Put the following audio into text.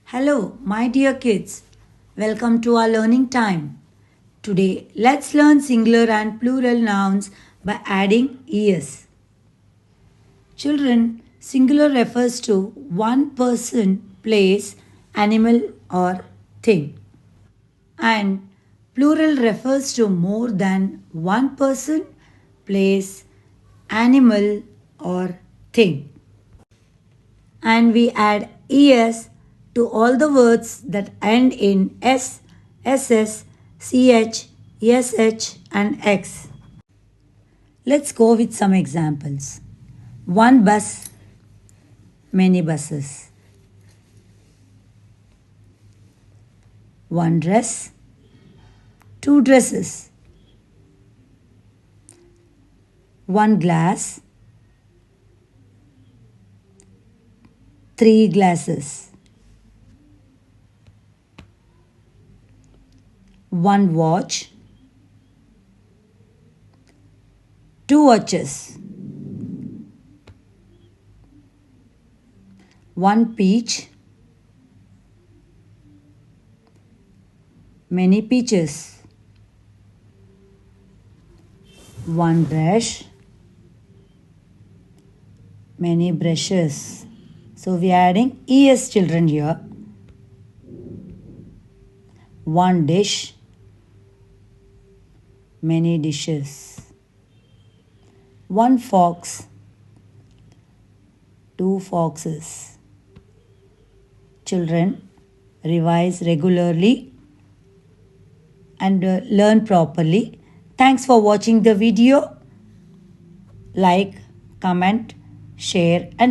Hello, my dear kids. Welcome to our learning time. Today, let's learn singular and plural nouns by adding es. Children, singular refers to one person, place, animal, or thing. And plural refers to more than one person, place, animal, or thing. And we add es to all the words that end in s, ss, ch, sh, and x. Let's go with some examples. One bus, many buses. One dress, two dresses. One glass, three glasses. One watch, two watches. One peach, many peaches. One brush, many brushes. So we are adding es children here. One dish, many dishes. One fox, two foxes. Children, revise regularly and learn properly. Thanks for watching the video. Like, comment, share and